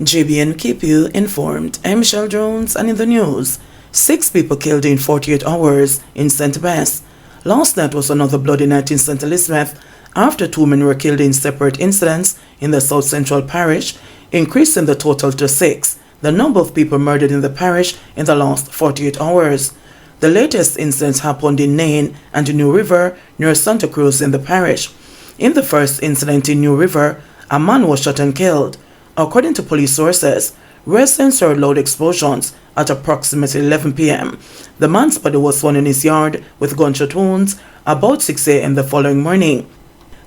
JBNN keep you informed. I'm Michelle Jones, and in the news, 6 people killed in 48 hours in St. Bess. Last night was another bloody night in St. Elizabeth after 2 men were killed in separate incidents in the South Central Parish, increasing the total to 6, the number of people murdered in the parish in the last 48 hours. The latest incidents happened in Nain and New River near Santa Cruz in the parish. In the first incident in New River, a man was shot and killed. According to police sources, residents heard loud explosions at approximately 11 p.m. The man's body was found in his yard with gunshot wounds about 6 a.m. the following morning.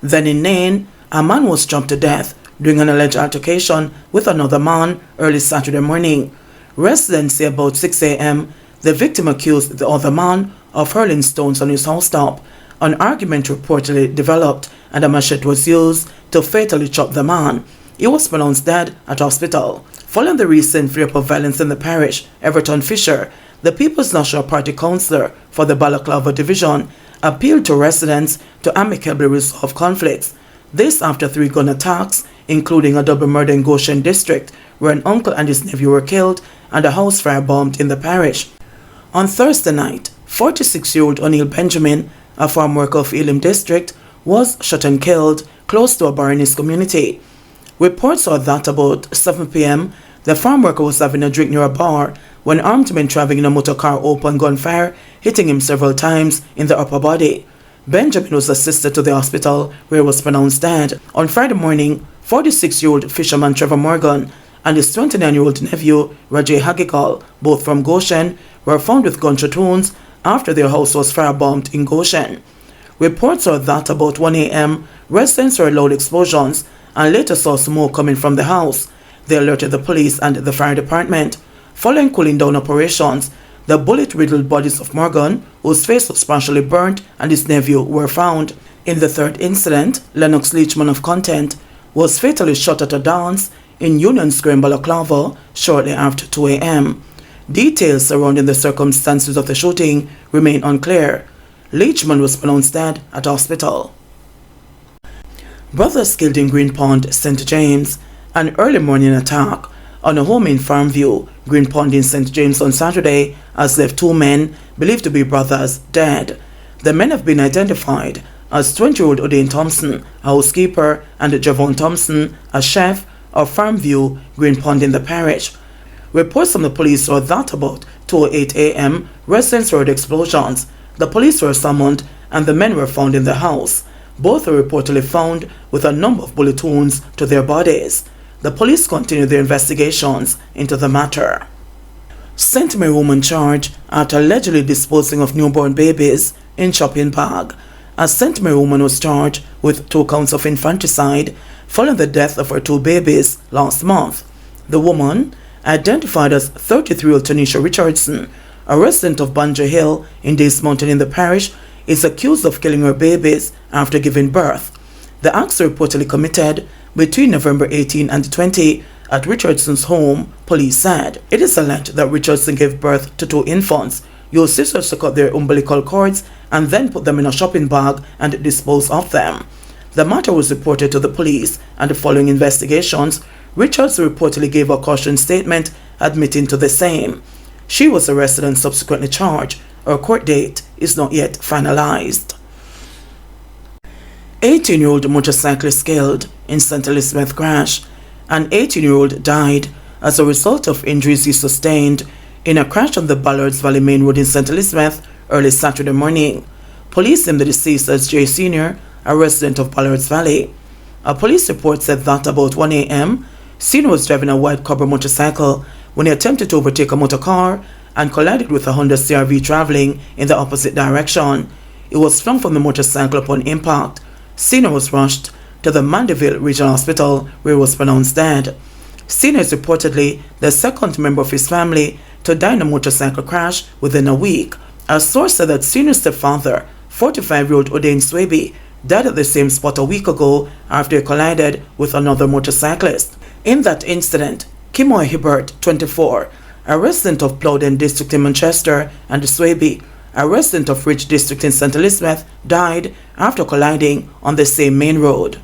Then in Nain, a man was jumped to death during an alleged altercation with another man early Saturday morning. Residents say about 6 a.m., the victim accused the other man of hurling stones on his housetop. An argument reportedly developed and a machete was used to fatally chop the man. He was pronounced dead at hospital. Following the recent flare-up of violence in the parish, Everton Fisher, the People's National Party councillor for the Balaclava division, appealed to residents to amicably resolve conflicts. This after 3 gun attacks, including a double murder in Goshen district, where an uncle and his nephew were killed, and a house fire bombed in the parish. On Thursday night, 46-year-old O'Neill Benjamin, a farm worker of Elim district, was shot and killed close to a bar in his community. Reports are that about 7 p.m., the farm worker was having a drink near a bar when armed men traveling in a motor car opened gunfire, hitting him several times in the upper body. Benjamin was assisted to the hospital where he was pronounced dead. On Friday morning, 46-year-old fisherman Trevor Morgan and his 29-year-old nephew Rajay Hagikal, both from Goshen, were found with gunshot wounds after their house was firebombed in Goshen. Reports are that about 1 a.m., residents heard loud explosions and later saw smoke coming from the house. They alerted the police and the fire department. Following cooling down operations, the bullet-riddled bodies of Morgan, whose face was partially burnt, and his nephew were found. In the third incident, Lennox Leachman of Content was fatally shot at a dance in Union Square in Balaclava shortly after 2 a.m. Details surrounding the circumstances of the shooting remain unclear. Leachman was pronounced dead at hospital. Brothers killed in Green Pond, St. James. An early morning attack on a home in Farmview, Green Pond in St. James on Saturday has left 2 men, believed to be brothers, dead. The men have been identified as 20-year-old Odain Thompson, a housekeeper, and Javon Thompson, a chef of Farmview, Green Pond in the parish. Reports from the police are that about 2:08 a.m., residents heard explosions. The police were summoned and the men were found in the house. Both were reportedly found with a number of bullet wounds to their bodies. The police continued their investigations into the matter. St. Mary woman charged after allegedly disposing of newborn babies in shopping bag. A St. Mary woman was charged with 2 counts of infanticide following the death of her 2 babies last month. The woman, identified as 33-year-old Tanisha Richardson, a resident of Banjo Hill in Dace Mountain in the parish, is accused of killing her babies after giving birth. The acts were reportedly committed between November 18 and 20 at Richardson's home, police said. It is alleged that Richardson gave birth to 2 infants, used scissors to cut their umbilical cords, and then put them in a shopping bag and dispose of them. The matter was reported to the police, and following investigations, Richardson reportedly gave a caution statement admitting to the same. She was arrested and subsequently charged. Her court date is not yet finalized. 18-year-old motorcyclist killed in St. Elizabeth crash. An 18-year-old died as a result of injuries he sustained in a crash on the Ballards Valley Main Road in St. Elizabeth early Saturday morning. Police named the deceased as Jay Sr., a resident of Ballards Valley. A police report said that about 1 a.m., Sr. was driving a white cobra motorcycle when he attempted to overtake a motor car and collided with a Honda CR-V traveling in the opposite direction. He was flung from the motorcycle upon impact. Sr. was rushed to the Mandeville Regional Hospital where he was pronounced dead. Sr. is reportedly the second member of his family to die in a motorcycle crash within a week. A source said that Sr.'s stepfather, 45-year-old Odain Swaby, died at the same spot a week ago after he collided with another motorcyclist. In that incident, Kimoy Hibbert, 24, a resident of Plowden District in Manchester, and Swaby, a resident of Ridge District in St. Elizabeth, died after colliding on the same main road.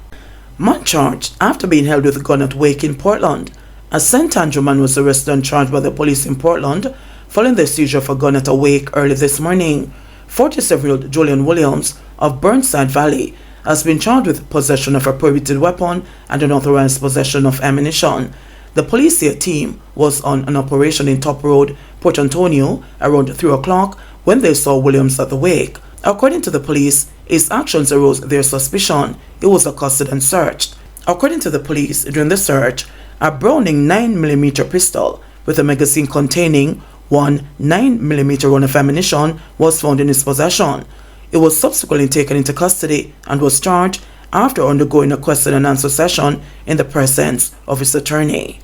Man charged after being held with a gun at Wake in Portland. A St. Andrew man was arrested and charged by the police in Portland following the seizure of a gun at a wake early this morning. 47-year-old Julian Williams of Burnside Valley has been charged with possession of a prohibited weapon and unauthorized possession of ammunition. The police team was on an operation in Top Road, Port Antonio, around 3 o'clock when they saw Williams at the wake. According to the police, his actions arose their suspicion. He was accosted and searched. According to the police, during the search, a Browning 9mm pistol with a magazine containing one 9mm round of ammunition was found in his possession. He was subsequently taken into custody and was charged after undergoing a question and answer session in the presence of his attorney.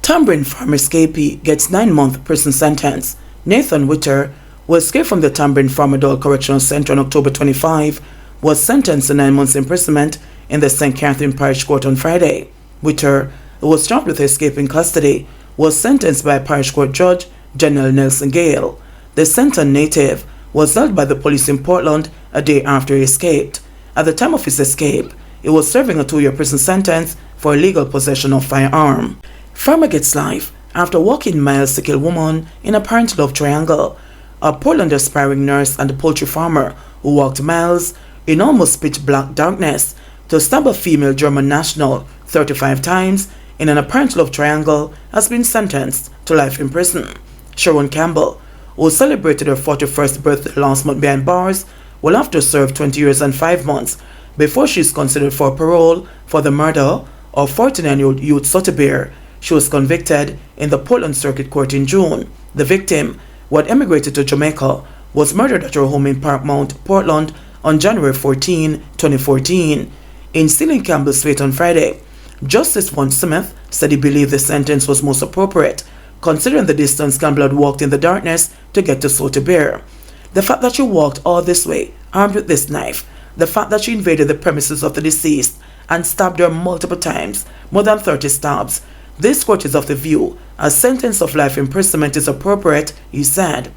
Tambourine farmer escapee gets 9-month prison sentence. Nathan Witter, who escaped from the Tambourine Farm Adult Correctional Center on October 25, was sentenced to 9 months imprisonment in the St. Catherine Parish Court on Friday. Witter, who was charged with escaping custody, was sentenced by Parish Court Judge General Nelson Gale. The Senton native was held by the police in Portland a day after he escaped. At the time of his escape, he was serving a 2-year prison sentence for illegal possession of firearm. Farmer gets life after walking miles to kill woman in apparent love triangle. A Portland aspiring nurse and a poultry farmer who walked miles in almost pitch black darkness to stab a female German national 35 times in an apparent love triangle has been sentenced to life in prison. Sharon Campbell, who celebrated her 41st birthday last month behind bars, will have to serve 20 years and 5 months before she is considered for parole for the murder of 49-year-old youth Sotheby's. She was convicted in the Portland Circuit Court in June. The victim, who had emigrated to Jamaica, was murdered at her home in Parkmount, Portland on January 14, 2014. In sealing Campbell's fate on Friday, Justice Von Smith said he believed the sentence was most appropriate, considering the distance Campbell had walked in the darkness to get to Sotheby's. The fact that she walked all this way, armed with this knife, the fact that she invaded the premises of the deceased and stabbed her multiple times, more than 30 stabs. This court is of the view a sentence of life imprisonment is appropriate, he said.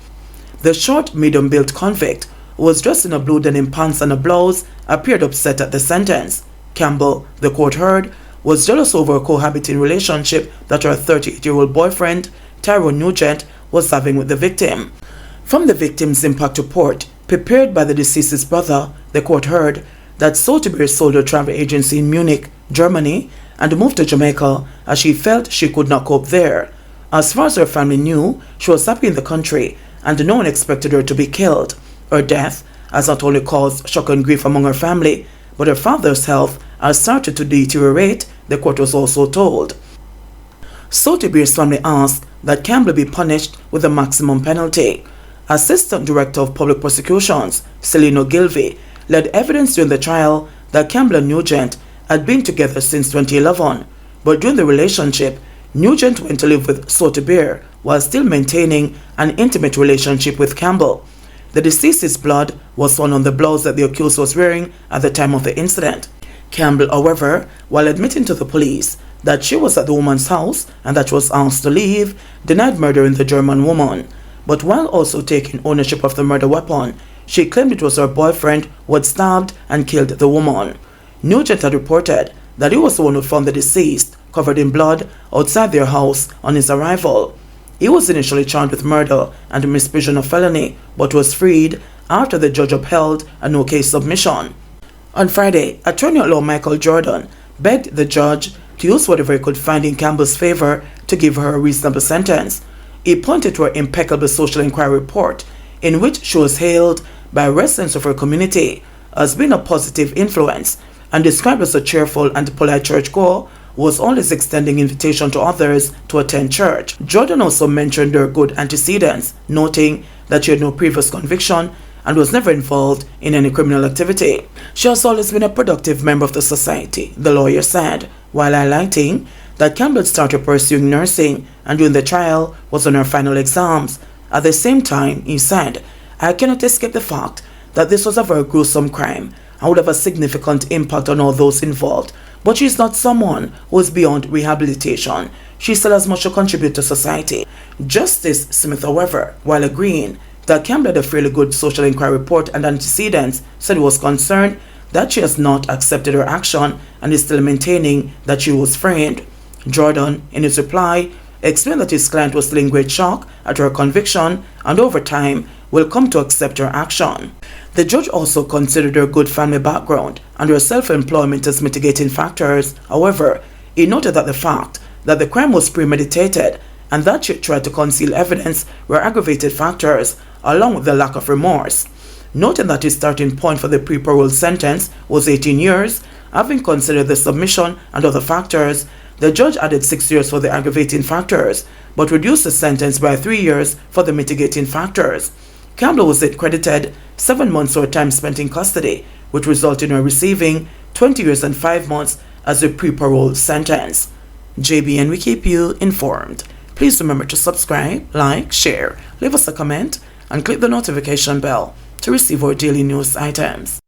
The short, medium-built convict, who was dressed in a blue denim pants and a blouse, appeared upset at the sentence. Campbell, the court heard, was jealous over a cohabiting relationship that her 38-year-old boyfriend, Tyrone Nugent, was having with the victim. From the victim's impact report, prepared by the deceased's brother, the court heard that Sotheby's sold her travel agency in Munich, Germany, and moved to Jamaica as she felt she could not cope there. As far as her family knew, she was happy in the country, and no one expected her to be killed. Her death has not only caused shock and grief among her family, but her father's health has started to deteriorate, the court was also told. Sotheby's family asked that Campbell be punished with a maximum penalty. Assistant Director of Public Prosecutions, Celino Gilvey, led evidence during the trial that Campbell and Nugent had been together since 2011, but during the relationship, Nugent went to live with Sotheby's while still maintaining an intimate relationship with Campbell. The deceased's blood was found on the blouse that the accused was wearing at the time of the incident. Campbell, however, while admitting to the police that she was at the woman's house and that she was asked to leave, denied murdering the German woman. But while also taking ownership of the murder weapon, she claimed it was her boyfriend who had stabbed and killed the woman. Nugent had reported that he was the one who found the deceased covered in blood outside their house on his arrival. He was initially charged with murder and misprision of felony, but was freed after the judge upheld a no-case submission. On Friday, attorney-at-law Michael Jordan begged the judge to use whatever he could find in Campbell's favor to give her a reasonable sentence. He pointed to her impeccable social inquiry report, in which she was hailed by residents of her community as being a positive influence, and described as a cheerful and polite churchgoer who was always extending invitation to others to attend church. Jordan also mentioned her good antecedents, noting that she had no previous conviction and was never involved in any criminal activity. She has always been a productive member of the society, the lawyer said, while highlighting that Campbell started pursuing nursing and during the trial was on her final exams. At the same time, he said, "I cannot escape the fact that this was a very gruesome crime and would have a significant impact on all those involved. But she is not someone who is beyond rehabilitation. She still has much to contribute to society." Justice Smith, however, while agreeing that Campbell had a fairly good social inquiry report and antecedents, said he was concerned that she has not accepted her action and is still maintaining that she was framed. Jordan, in his reply, explained that his client was still in great shock at her conviction and over time will come to accept her action. The judge also considered her good family background and her self-employment as mitigating factors. However, he noted that the fact that the crime was premeditated and that she tried to conceal evidence were aggravated factors, along with the lack of remorse. Noting that his starting point for the pre-parole sentence was 18 years, having considered the submission and other factors, the judge added 6 years for the aggravating factors, but reduced the sentence by 3 years for the mitigating factors. Campbell was credited 7 months or time spent in custody, which resulted in her receiving 20 years and 5 months as a pre-parole sentence. JBN, we keep you informed. Please remember to subscribe, like, share, leave us a comment, and click the notification bell to receive our daily news items.